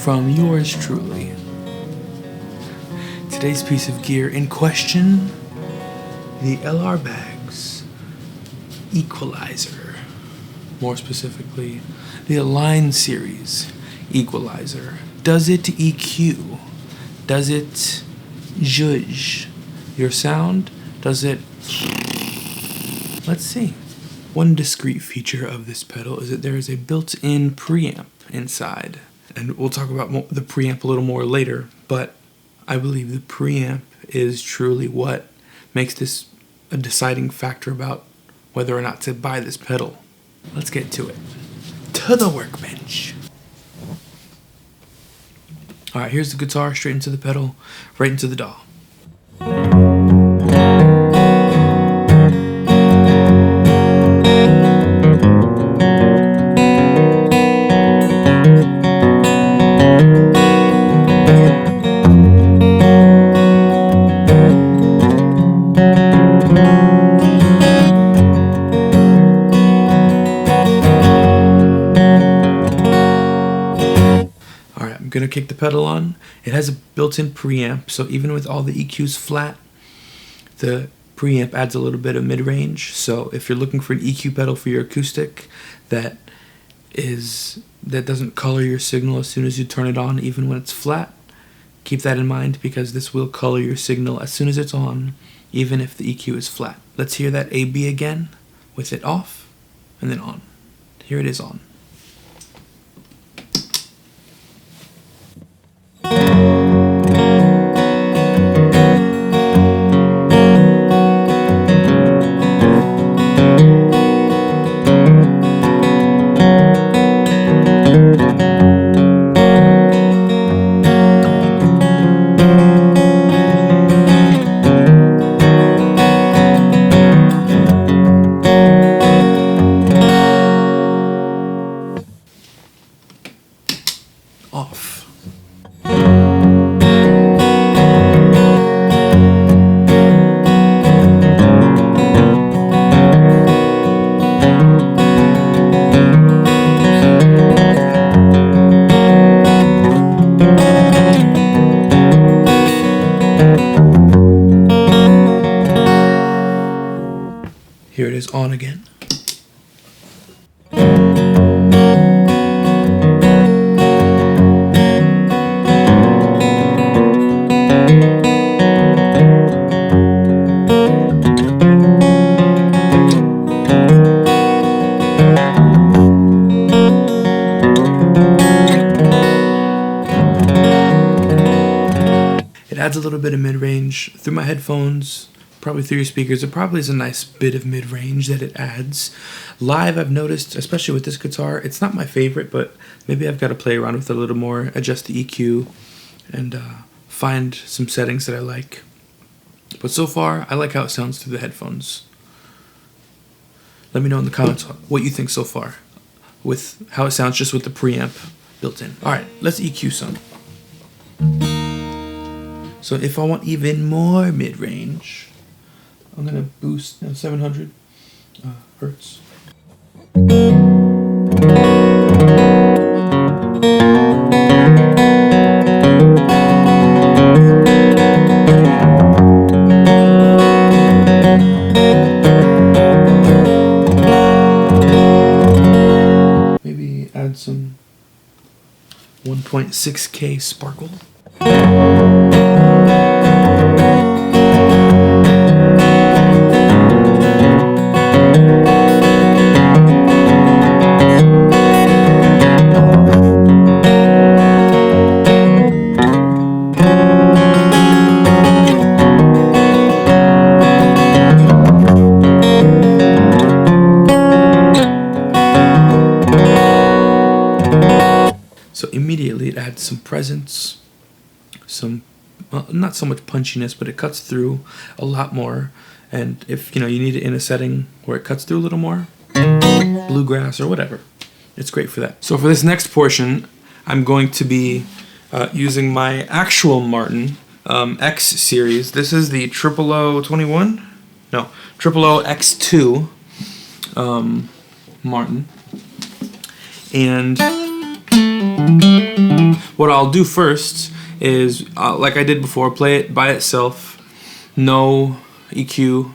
from yours truly. Today's piece of gear in question, the LR Bags Equalizer. More specifically, the Align Series Equalizer. Does it EQ? Does it judge your sound? Does it... Let's see. One discrete feature of this pedal is that there is a built-in preamp inside. And we'll talk about the preamp a little more later, but I believe the preamp is truly what makes this a deciding factor about whether or not to buy this pedal. Let's get to it. To the workbench. Alright, here's the guitar, straight into the pedal, right into the DAW. I'm gonna kick the pedal on. It has a built-in preamp, so even with all the EQs flat, the preamp adds a little bit of mid-range. So if you're looking for an EQ pedal for your acoustic that doesn't color your signal as soon as you turn it on, even when it's flat, keep that in mind, because this will color your signal as soon as it's on, even if the EQ is flat. Let's hear that AB again with it off and then on. Here it is on. Off. Here it is on again. It adds a little bit of mid-range through my headphones, probably through your speakers. It probably is a nice bit of mid-range that it adds. Live, I've noticed, especially with this guitar, it's not my favorite, but maybe I've got to play around with it a little more, adjust the EQ, and find some settings that I like. But so far, I like how it sounds through the headphones. Let me know in the comments what you think so far with how it sounds just with the preamp built in. Alright, let's EQ some. So if I want even more mid-range, I'm going to boost 700 hertz. Maybe add some 1.6K sparkle. So immediately it adds some presence, some, well, not so much punchiness, but it cuts through a lot more. And if you need it in a setting where it cuts through a little more, bluegrass or whatever, it's great for that. So for this next portion, I'm going to be using my actual Martin X series. This is the 0021? No, 00 X2 Martin. And what I'll do first is, like I did before, play it by itself, no EQ,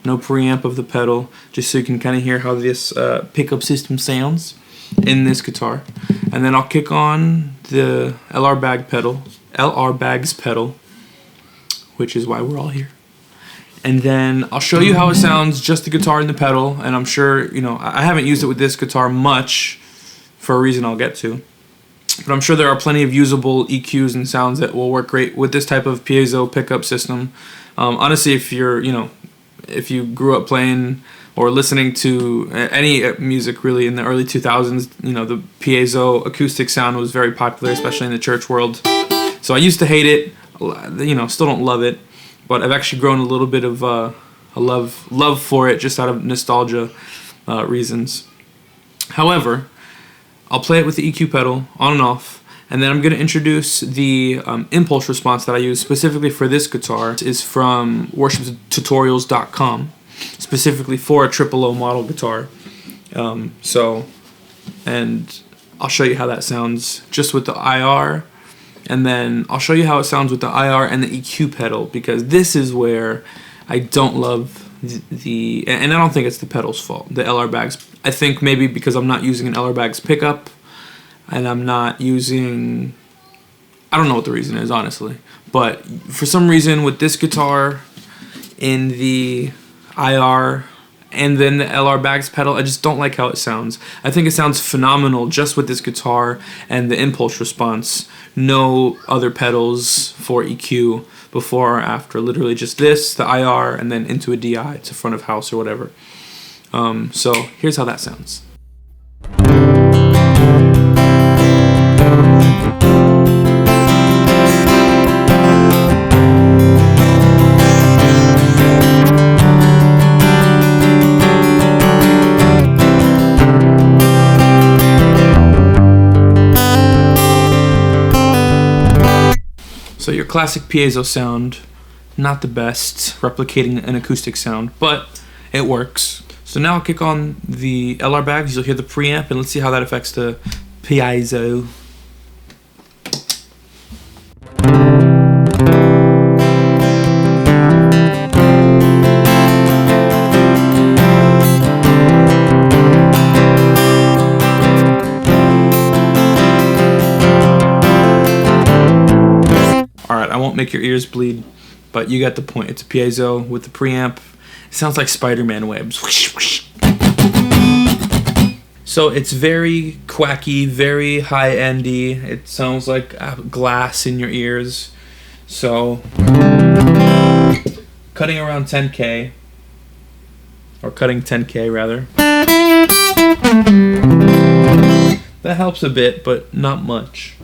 no preamp of the pedal, just so you can kind of hear how this pickup system sounds in this guitar. And then I'll kick on the LR Bags pedal, which is why we're all here. And then I'll show you how it sounds, just the guitar and the pedal. And I'm sure, I haven't used it with this guitar much for a reason I'll get to. But I'm sure there are plenty of usable EQs and sounds that will work great with this type of piezo pickup system. Honestly, if you grew up playing or listening to any music really in the early 2000s, the piezo acoustic sound was very popular, especially in the church world. So I used to hate it, still don't love it, but I've actually grown a little bit of a love for it just out of nostalgia reasons. However, I'll play it with the EQ pedal on and off, and then I'm going to introduce the impulse response that I use specifically for this guitar. It is from worshiptutorials.com, specifically for a triple O model guitar. And I'll show you how that sounds just with the IR, and then I'll show you how it sounds with the IR and the EQ pedal, because this is where I don't love and I don't think it's the pedal's fault, the LR Bags. I think maybe because I'm not using an LR Bags pickup, and I'm not using, I don't know what the reason is, honestly. But for some reason with this guitar, in the IR, and then the LR Bags pedal, I just don't like how it sounds. I think it sounds phenomenal just with this guitar and the impulse response. No other pedals for EQ before or after. Literally just this, the IR, and then into a DI to front of house or whatever. So here's how that sounds. So your classic piezo sound, not the best, replicating an acoustic sound, but it works. So now I'll kick on the LR Bags, you'll hear the preamp, and let's see how that affects the piezo. Alright, I won't make your ears bleed, but you got the point. It's a piezo with the preamp. It sounds like Spider-Man webs. So it's very quacky, very high-endy. It sounds like glass in your ears. So cutting around 10K, or cutting 10K rather. That helps a bit, but not much.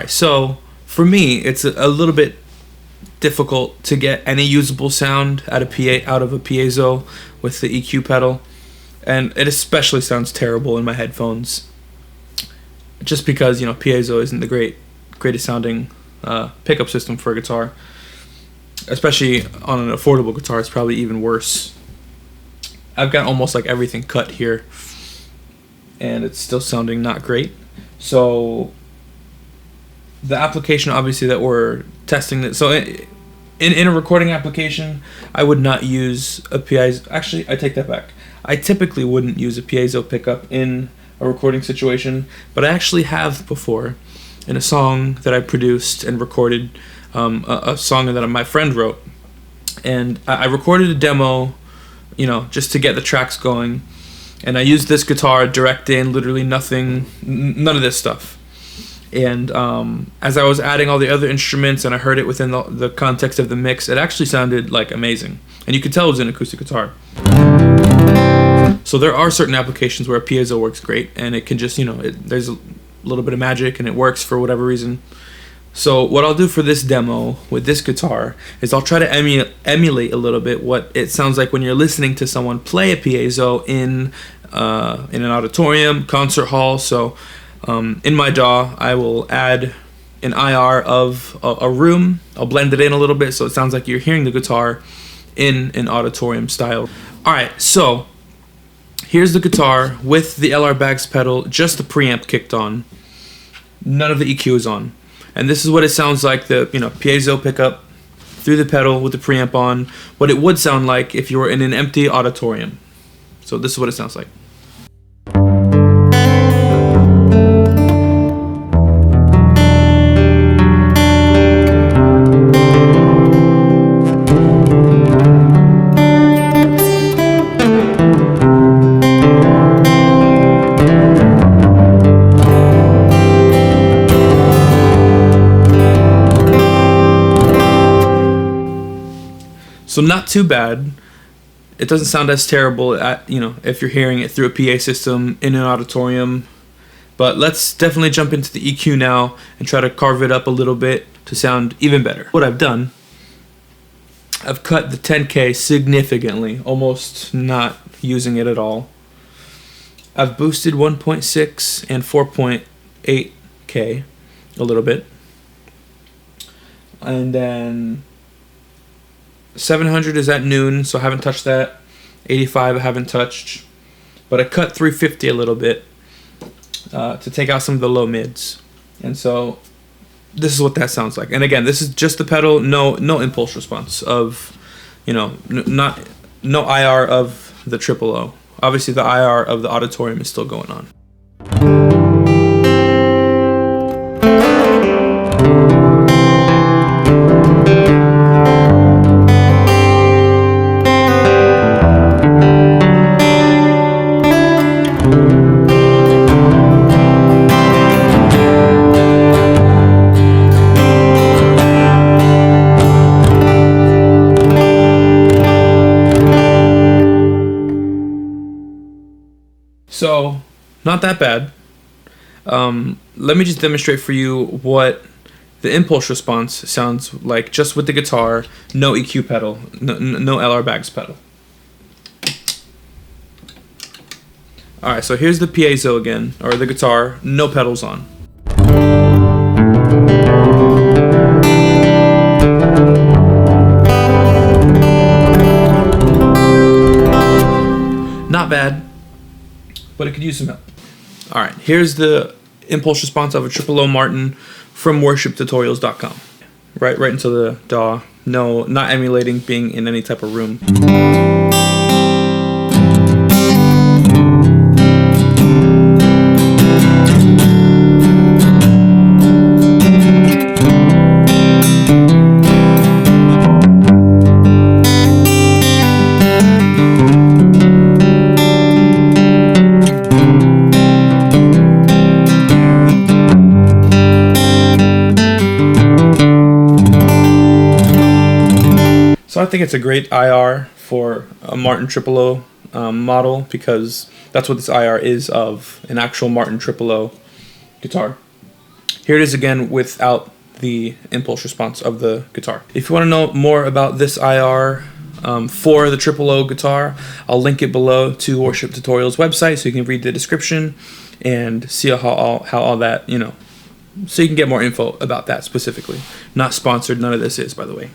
So for me, it's a little bit difficult to get any usable sound out of a piezo with the EQ pedal, and it especially sounds terrible in my headphones. Just because piezo isn't the greatest sounding pickup system for a guitar, especially on an affordable guitar. It's probably even worse. I've got almost like everything cut here, and it's still sounding not great. So the application obviously that we're testing, so in a recording application, I would not use a piezo. Actually, I take that back. I typically wouldn't use a piezo pickup in a recording situation, but I actually have before in a song that I produced and recorded, a song that my friend wrote, and I recorded a demo, just to get the tracks going, and I used this guitar direct in, literally nothing, none of this stuff. And as I was adding all the other instruments and I heard it within the context of the mix, it actually sounded like amazing. And you could tell it was an acoustic guitar. So there are certain applications where a piezo works great, and it can just, there's a little bit of magic and it works for whatever reason. So what I'll do for this demo with this guitar is I'll try to emulate a little bit what it sounds like when you're listening to someone play a piezo in an auditorium, concert hall. So in my DAW, I will add an IR of a room. I'll blend it in a little bit so it sounds like you're hearing the guitar in an auditorium style. Alright, so here's the guitar with the LR Baggs pedal, just the preamp kicked on. None of the EQ is on. And this is what it sounds like, the piezo pickup through the pedal with the preamp on, what it would sound like if you were in an empty auditorium. So this is what it sounds like. So not too bad. It doesn't sound as terrible if you're hearing it through a PA system in an auditorium. But let's definitely jump into the EQ now and try to carve it up a little bit to sound even better. What I've done, I've cut the 10K significantly, almost not using it at all. I've boosted 1.6 and 4.8K a little bit. And then 700 is at noon, so I haven't touched that. 85 I haven't touched. But I cut 350 a little bit to take out some of the low mids. And so this is what that sounds like. And again, this is just the pedal, no impulse response of, no IR of the triple O. Obviously the IR of the auditorium is still going on. So, not that bad. Let me just demonstrate for you what the impulse response sounds like just with the guitar, no EQ pedal, no LR Baggs pedal. Alright, so here's the piezo again, or the guitar, no pedals on. Not bad, but it could use some help. Alright, here's the impulse response of a triple O Martin from worshiptutorials.com. Right into the DAW. No, not emulating being in any type of room. So I think it's a great IR for a Martin Triple O model, because that's what this IR is of, an actual Martin Triple O guitar. Here it is again without the impulse response of the guitar. If you want to know more about this IR for the Triple O guitar, I'll link it below to Worship Tutorials website so you can read the description and see how all that, so you can get more info about that specifically. Not sponsored, none of this is, by the way.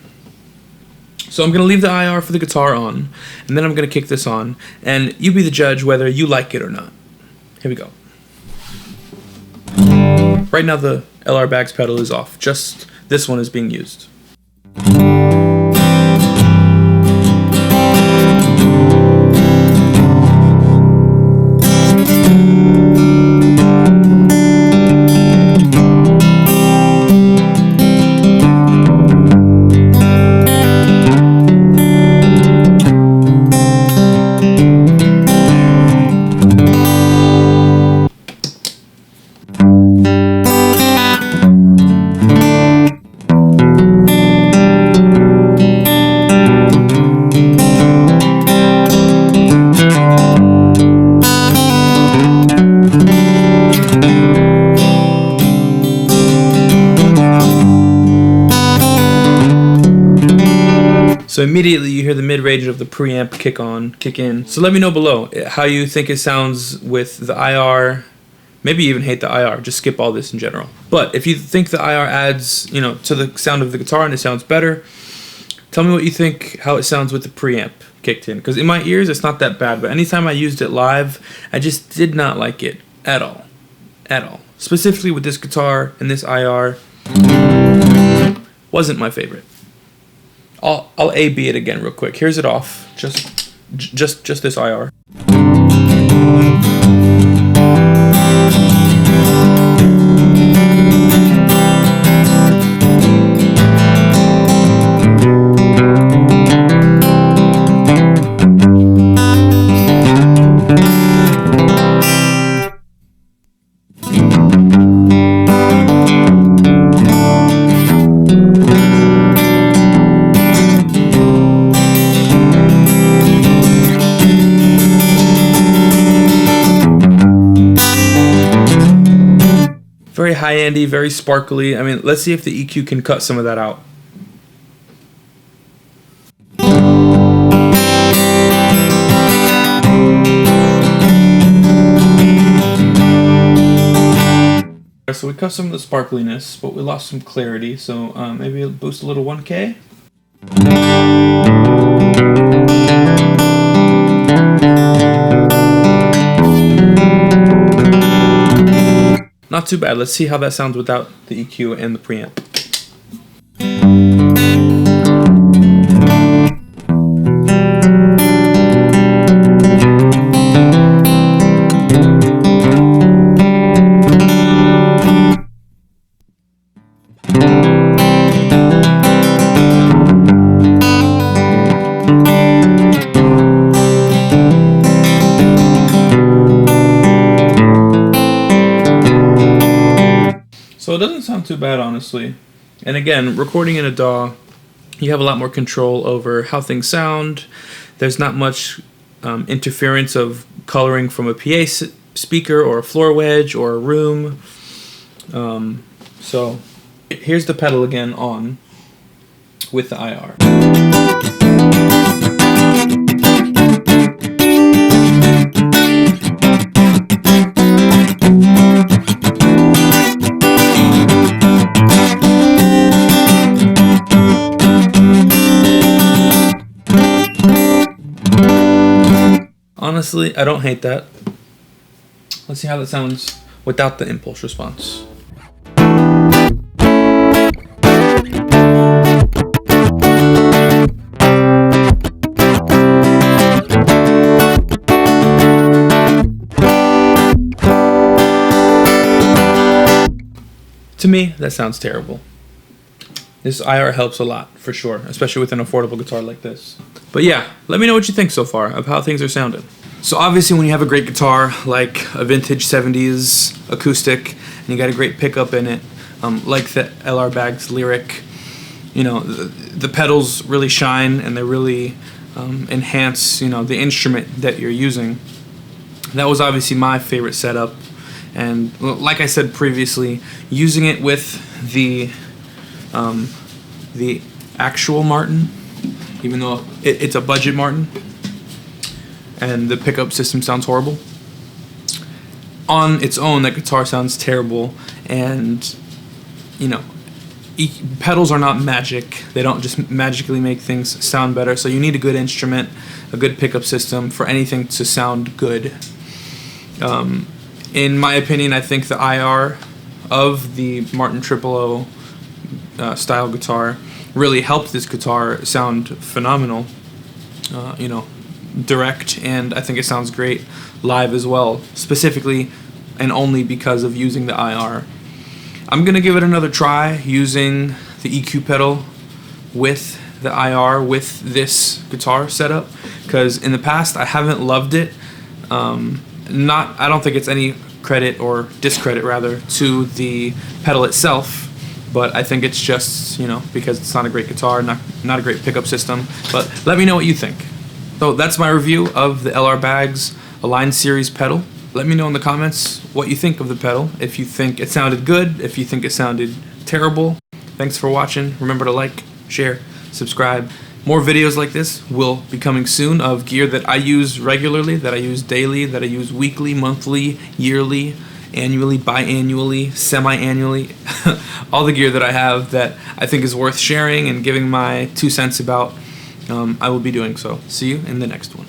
So I'm going to leave the IR for the guitar on, and then I'm going to kick this on, and you be the judge whether you like it or not. Here we go. Right now the LR Baggs pedal is off, just this one is being used. So immediately you hear the mid-range of the preamp kick in. So let me know below how you think it sounds with the IR. Maybe you even hate the IR, just skip all this in general. But if you think the IR adds, to the sound of the guitar and it sounds better, tell me what you think, how it sounds with the preamp kicked in. Because in my ears, it's not that bad, but anytime I used it live, I just did not like it at all. At all. Specifically with this guitar and this IR, wasn't my favorite. I'll A-B it again real quick. Here's it off, just this IR. Very high-endy, very sparkly. I mean, let's see if the EQ can cut some of that out. So we cut some of the sparkliness, but we lost some clarity. So maybe it'll boost a little 1K. Not too bad. Let's see how that sounds without the EQ and the preamp. So it doesn't sound too bad, honestly. And again, recording in a DAW, you have a lot more control over how things sound. There's not much interference of coloring from a PA speaker or a floor wedge or a room. So here's the pedal again on with the IR. Honestly, I don't hate that. Let's see how that sounds without the impulse response. To me, that sounds terrible. This IR helps a lot, for sure, especially with an affordable guitar like this. But yeah, let me know what you think so far of how things are sounding. So obviously when you have a great guitar, like a vintage 70s acoustic, and you got a great pickup in it, like the LR Baggs Lyric, the pedals really shine and they really enhance, the instrument that you're using. That was obviously my favorite setup. And like I said previously, using it with the actual Martin, even though it's a budget Martin and the pickup system sounds horrible, on its own that guitar sounds terrible. And pedals are not magic. They don't just magically make things sound better, so you need a good instrument, a good pickup system for anything to sound good. In my opinion, I think the IR of the Martin 000 style guitar really helped this guitar sound phenomenal, direct, and I think it sounds great live as well, specifically and only because of using the IR. I'm going to give it another try using the EQ pedal with the IR with this guitar setup, because in the past I haven't loved it. I don't think it's any credit or discredit rather to the pedal itself, but I think it's just because it's not a great guitar, not a great pickup system. But let me know what you think. So that's my review of the LR Baggs Align Series pedal. Let me know in the comments what you think of the pedal, if you think it sounded good, if you think it sounded terrible. Thanks for watching. Remember to like, share, subscribe, More videos like this will be coming soon of gear that I use regularly, that I use daily, that I use weekly, monthly, yearly, annually, biannually, semi-annually. All the gear that I have that I think is worth sharing and giving my 2 cents about, I will be doing so. See you in the next one.